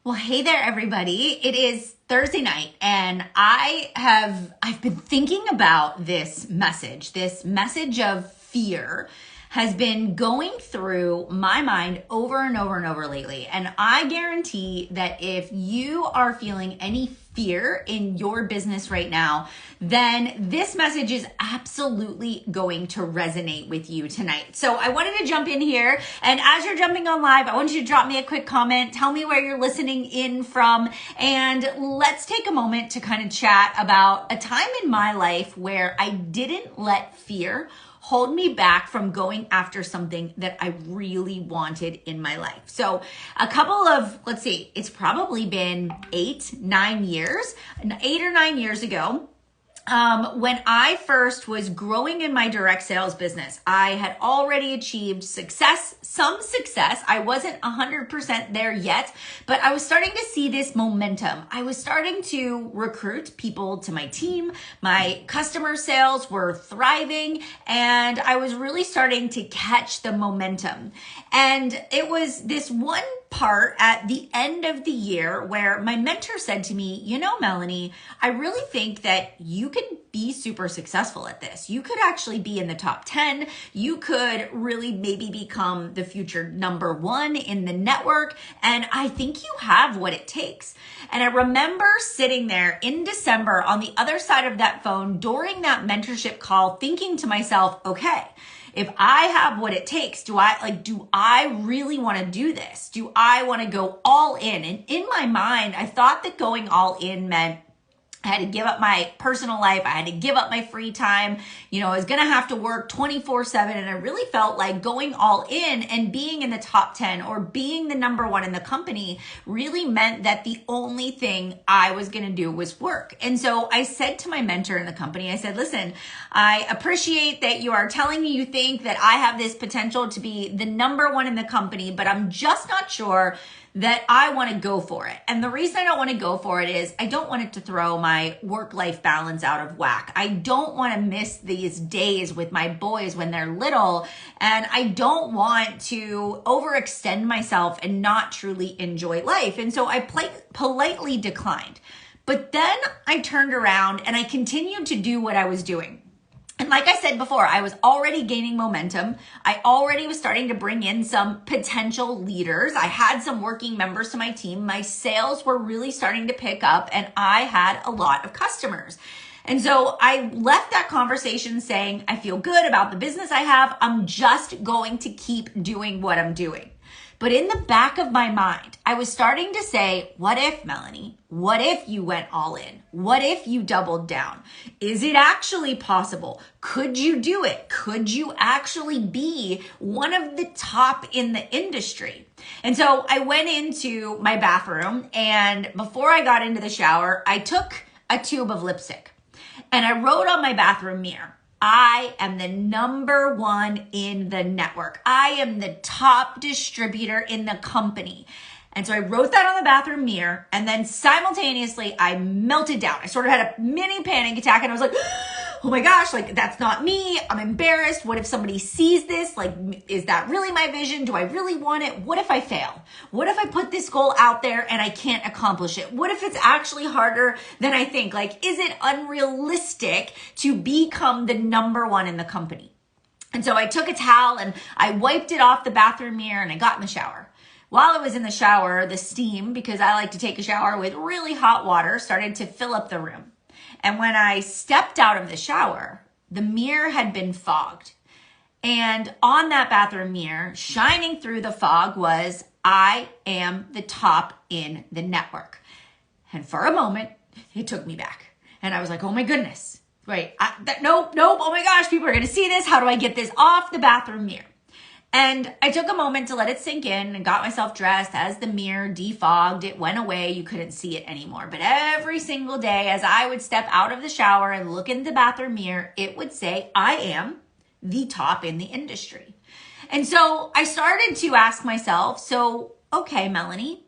Well, hey there, everybody. It is Thursday night, and I've been thinking about this message. This message of fear has been going through my mind over and over and over lately. And I guarantee that if you are feeling any fear in your business right now, then this message is absolutely going to resonate with you tonight. So I wanted to jump in here, and as you're jumping on live, I want you to drop me a quick comment, tell me where you're listening in from, and let's take a moment to kind of chat about a time in my life where I didn't let fear hold me back from going after something that I really wanted in my life. So a couple of, it's probably been 8 or 9 years ago. When I first was growing in my direct sales business, I had already achieved some success. I wasn't 100% there yet, but I was starting to see this momentum. I was starting to recruit people to my team. My customer sales were thriving, and I was really starting to catch the momentum. And it was this one part at the end of the year where my mentor said to me, Melanie, I really think that you could be super successful at this. You could actually be in the top 10. You could really maybe become the future number 1 in the network. And I think you have what it takes. And I remember sitting there in December on the other side of that phone during that mentorship call, thinking to myself, okay, if I have what it takes, do I really want to do this? Do I want to go all in? And in my mind, I thought that going all in meant I had to give up my personal life. I had to give up my free time. I was going to have to work 24/7. And I really felt like going all in and being in the top 10 or being the number 1 in the company really meant that the only thing I was going to do was work. And so I said to my mentor in the company, I said, listen, I appreciate that you are telling me you think that I have this potential to be the number 1 in the company, but I'm just not sure that I want to go for it. And the reason I don't want to go for it is I don't want it to throw my work-life balance out of whack. I don't want to miss these days with my boys when they're little. And I don't want to overextend myself and not truly enjoy life. And so I politely declined. But then I turned around and I continued to do what I was doing. And like I said before, I was already gaining momentum. I already was starting to bring in some potential leaders. I had some working members to my team. My sales were really starting to pick up, and I had a lot of customers. And so I left that conversation saying, I feel good about the business I have. I'm just going to keep doing what I'm doing. But in the back of my mind, I was starting to say, what if, Melanie? What if you went all in? What if you doubled down? Is it actually possible? Could you do it? Could you actually be one of the top in the industry? And so I went into my bathroom, and before I got into the shower, I took a tube of lipstick and I wrote on my bathroom mirror, I am the number 1 in the network. I am the top distributor in the company. And so I wrote that on the bathroom mirror, and then simultaneously I melted down. I sort of had a mini panic attack, and I was like, oh my gosh, that's not me. I'm embarrassed. What if somebody sees this? Is that really my vision? Do I really want it? What if I fail? What if I put this goal out there and I can't accomplish it? What if it's actually harder than I think? Is it unrealistic to become the number 1 in the company? And so I took a towel and I wiped it off the bathroom mirror, and I got in the shower. While I was in the shower, the steam, because I like to take a shower with really hot water, started to fill up the room. And when I stepped out of the shower, the mirror had been fogged. And on that bathroom mirror, shining through the fog, was, I am the top in the network. And for a moment, it took me back. And I was like, oh my goodness. Wait, nope, oh my gosh, people are going to see this. How do I get this off the bathroom mirror? And I took a moment to let it sink in and got myself dressed. As the mirror defogged, it went away. You couldn't see it anymore. But every single day, as I would step out of the shower and look in the bathroom mirror, it would say, I am the top in the industry. And so I started to ask myself, okay, Melanie,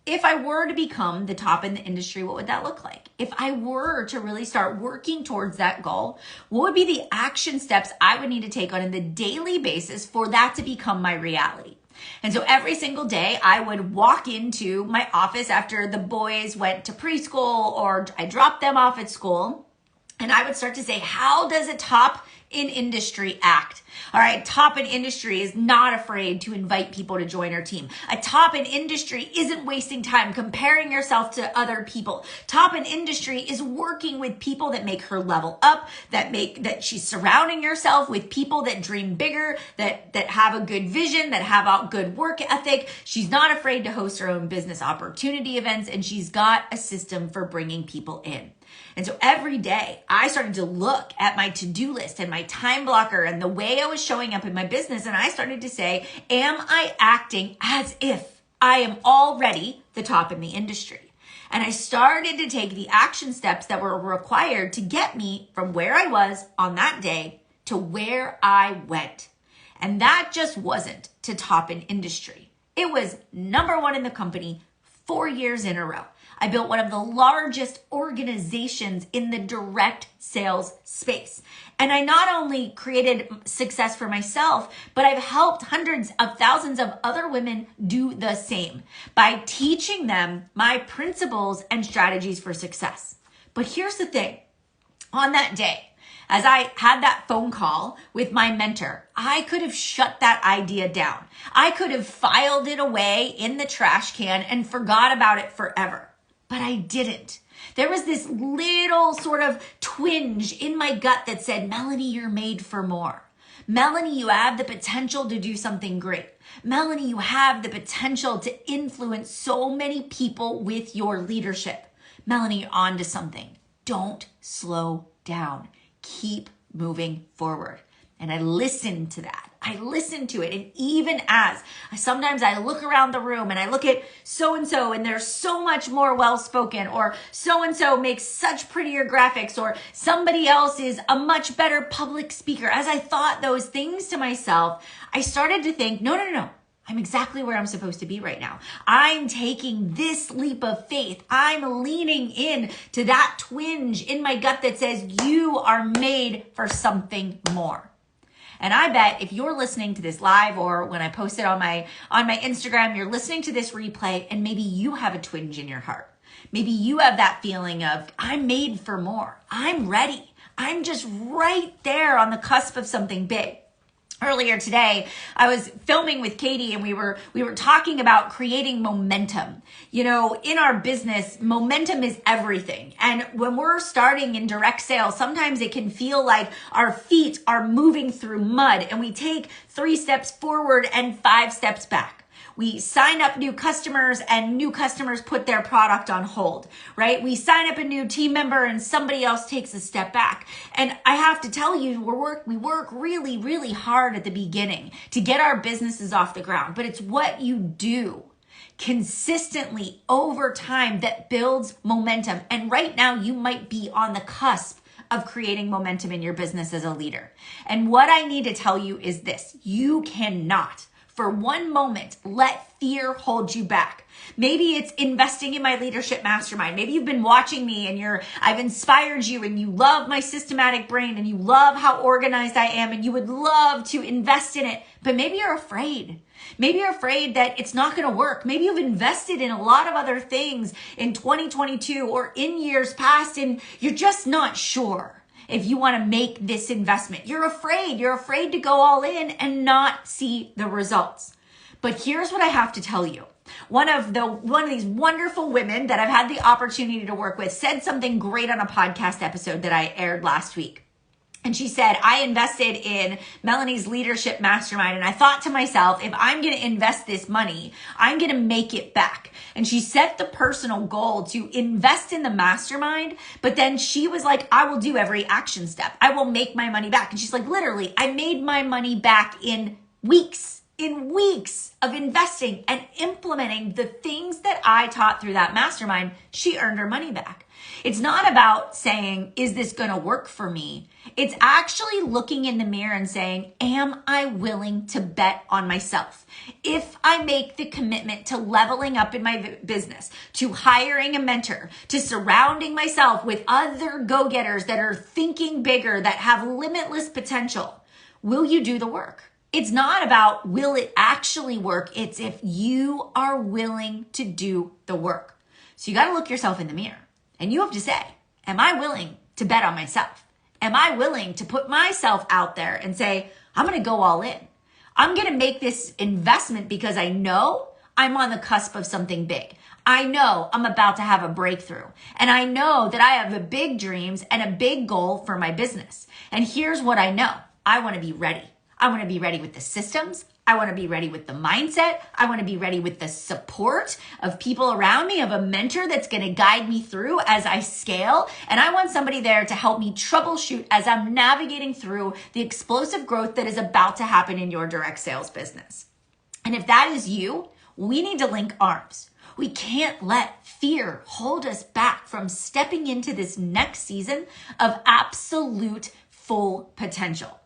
if I were to become the top in the industry, what would that look like? If I were to really start working towards that goal, what would be the action steps I would need to take on a daily basis for that to become my reality? And so every single day I would walk into my office after the boys went to preschool or I dropped them off at school. And I would start to say, how does a top in industry act? All right, top in industry is not afraid to invite people to join our team. A top in industry isn't wasting time comparing yourself to other people. Top in industry is working with people that make her level up, that she's surrounding herself with people that dream bigger, that have a good vision, that have a good work ethic. She's not afraid to host her own business opportunity events, and she's got a system for bringing people in. And so every day I started to look at my to-do list and my time blocker and the way I was showing up in my business. And I started to say, am I acting as if I am already the top in the industry? And I started to take the action steps that were required to get me from where I was on that day to where I went. And that just wasn't to top in industry. It was number one in the company 4 years in a row. I built one of the largest organizations in the direct sales space. And I not only created success for myself, but I've helped hundreds of thousands of other women do the same by teaching them my principles and strategies for success. But here's the thing. On that day, as I had that phone call with my mentor, I could have shut that idea down. I could have filed it away in the trash can and forgot about it forever. But I didn't. There was this little sort of twinge in my gut that said, Melanie, you're made for more. Melanie, you have the potential to do something great. Melanie, you have the potential to influence so many people with your leadership. Melanie, you're on to something. Don't slow down. Keep moving forward. And I listened to that. I listened to it. And even as sometimes I look around the room and I look at so-and-so and they're so much more well-spoken, or so-and-so makes such prettier graphics, or somebody else is a much better public speaker. As I thought those things to myself, I started to think, no. I'm exactly where I'm supposed to be right now. I'm taking this leap of faith. I'm leaning in to that twinge in my gut that says you are made for something more. And I bet if you're listening to this live or when I post it on my Instagram, you're listening to this replay and maybe you have a twinge in your heart. Maybe you have that feeling of I'm made for more. I'm ready. I'm just right there on the cusp of something big. Earlier today, I was filming with Katie and we were talking about creating momentum. You know, in our business, momentum is everything. And when we're starting in direct sales, sometimes it can feel like our feet are moving through mud and we take 3 steps forward and 5 steps back. We sign up new customers and new customers put their product on hold, right? We sign up a new team member and somebody else takes a step back. And I have to tell you, we work really, really hard at the beginning to get our businesses off the ground, but it's what you do consistently over time that builds momentum. And right now you might be on the cusp of creating momentum in your business as a leader. And what I need to tell you is this: you cannot for one moment let fear hold you back. Maybe it's investing in my leadership mastermind. Maybe you've been watching me and I've inspired you and you love my systematic brain and you love how organized I am and you would love to invest in it, but maybe you're afraid. Maybe you're afraid that it's not going to work. Maybe you've invested in a lot of other things in 2022 or in years past and you're just not sure if you want to make this investment. You're afraid to go all in and not see the results. But here's what I have to tell you. One of these wonderful women that I've had the opportunity to work with said something great on a podcast episode that I aired last week. And she said, I invested in Melanie's leadership mastermind. And I thought to myself, if I'm going to invest this money, I'm going to make it back. And she set the personal goal to invest in the mastermind. But then she was like, I will do every action step. I will make my money back. And she's like, literally, I made my money back in weeks of investing and implementing the things that I taught through that mastermind. She earned her money back. It's not about saying, is this going to work for me? It's actually looking in the mirror and saying, am I willing to bet on myself? If I make the commitment to leveling up in my business, to hiring a mentor, to surrounding myself with other go-getters that are thinking bigger, that have limitless potential, will you do the work? It's not about will it actually work. It's if you are willing to do the work. So you got to look yourself in the mirror and you have to say, am I willing to bet on myself? Am I willing to put myself out there and say, I'm going to go all in. I'm going to make this investment because I know I'm on the cusp of something big. I know I'm about to have a breakthrough. And I know that I have big dreams and a big goal for my business. And here's what I know. I want to be ready. I want to be ready with the systems. I want to be ready with the mindset. I want to be ready with the support of people around me, of a mentor that's going to guide me through as I scale. And I want somebody there to help me troubleshoot as I'm navigating through the explosive growth that is about to happen in your direct sales business. And if that is you, we need to link arms. We can't let fear hold us back from stepping into this next season of absolute full potential.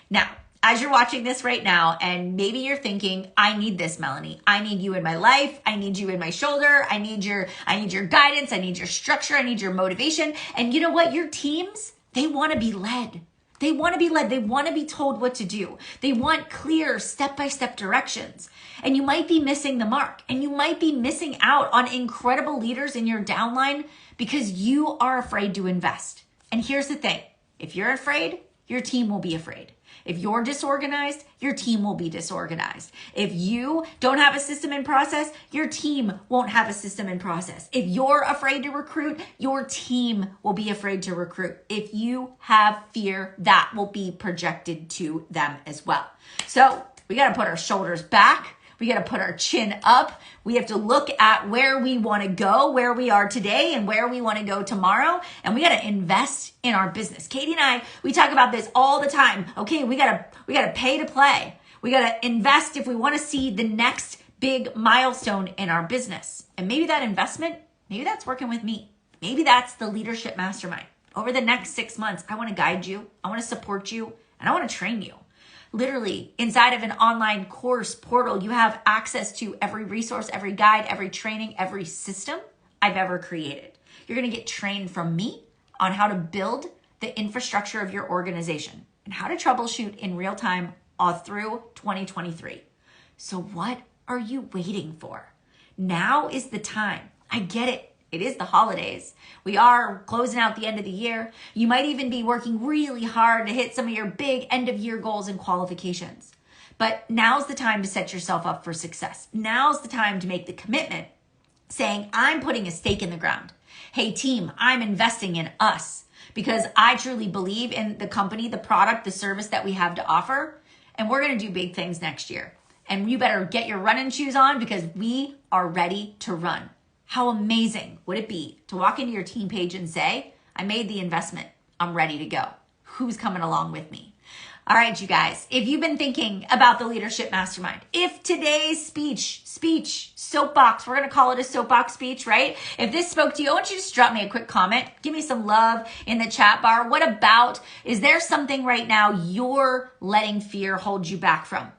Now, as you're watching this right now, and maybe you're thinking, I need this, Melanie. I need you in my life. I need you in my shoulder. I need your guidance. I need your structure. I need your motivation. And you know what? Your teams, they want to be led. They want to be led. They want to be told what to do. They want clear step-by-step directions. And you might be missing the mark. And you might be missing out on incredible leaders in your downline because you are afraid to invest. And here's the thing. If you're afraid, your team will be afraid. If you're disorganized, your team will be disorganized. If you don't have a system and process, your team won't have a system and process. If you're afraid to recruit, your team will be afraid to recruit. If you have fear, that will be projected to them as well. So we got to put our shoulders back. We got to put our chin up. We have to look at where we want to go, where we are today and where we want to go tomorrow. And we got to invest in our business. Katie and I, we talk about this all the time. Okay, we got to pay to play. We got to invest if we want to see the next big milestone in our business. And maybe that investment, maybe that's working with me. Maybe that's the leadership mastermind. Over the next 6 months, I want to guide you. I want to support you and I want to train you. Literally, inside of an online course portal, you have access to every resource, every guide, every training, every system I've ever created. You're going to get trained from me on how to build the infrastructure of your organization and how to troubleshoot in real time all through 2023. So what are you waiting for? Now is the time. I get it. It is the holidays. We are closing out the end of the year. You might even be working really hard to hit some of your big end of year goals and qualifications. But now's the time to set yourself up for success. Now's the time to make the commitment saying, I'm putting a stake in the ground. Hey team, I'm investing in us because I truly believe in the company, the product, the service that we have to offer. And we're going to do big things next year. And you better get your running shoes on because we are ready to run. How amazing would it be to walk into your team page and say, I made the investment. I'm ready to go. Who's coming along with me? All right, you guys, if you've been thinking about the Leadership Mastermind, if today's speech, soapbox, we're going to call it a soapbox speech, right? If this spoke to you, I want you to just drop me a quick comment. Give me some love in the chat bar. What about, is there something right now you're letting fear hold you back from?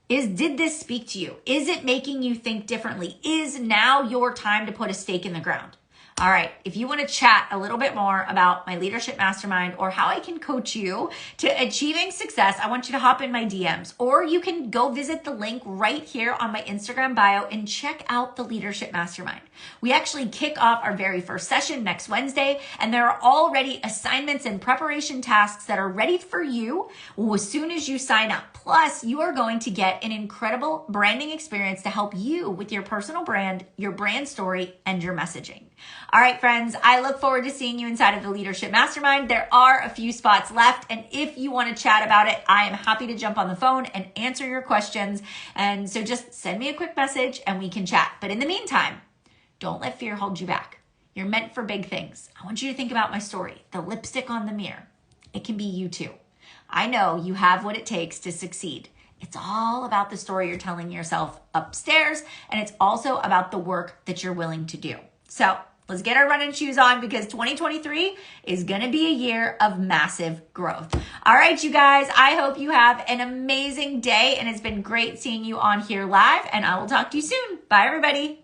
Did this speak to you? Is it making you think differently? Is now your time to put a stake in the ground? All right, if you want to chat a little bit more about my Leadership Mastermind or how I can coach you to achieving success, I want you to hop in my DMs, or you can go visit the link right here on my Instagram bio and check out the Leadership Mastermind. We actually kick off our very first session next Wednesday, and there are already assignments and preparation tasks that are ready for you as soon as you sign up. Plus, you are going to get an incredible branding experience to help you with your personal brand, your brand story, and your messaging. All right, friends, I look forward to seeing you inside of the Leadership Mastermind. There are a few spots left, and if you want to chat about it, I am happy to jump on the phone and answer your questions. And so just send me a quick message and we can chat. But in the meantime, don't let fear hold you back. You're meant for big things. I want you to think about my story, the lipstick on the mirror. It can be you too. I know you have what it takes to succeed. It's all about the story you're telling yourself upstairs, and it's also about the work that you're willing to do. So let's get our running shoes on because 2023 is going to be a year of massive growth. All right, you guys, I hope you have an amazing day, and it's been great seeing you on here live, and I will talk to you soon. Bye, everybody.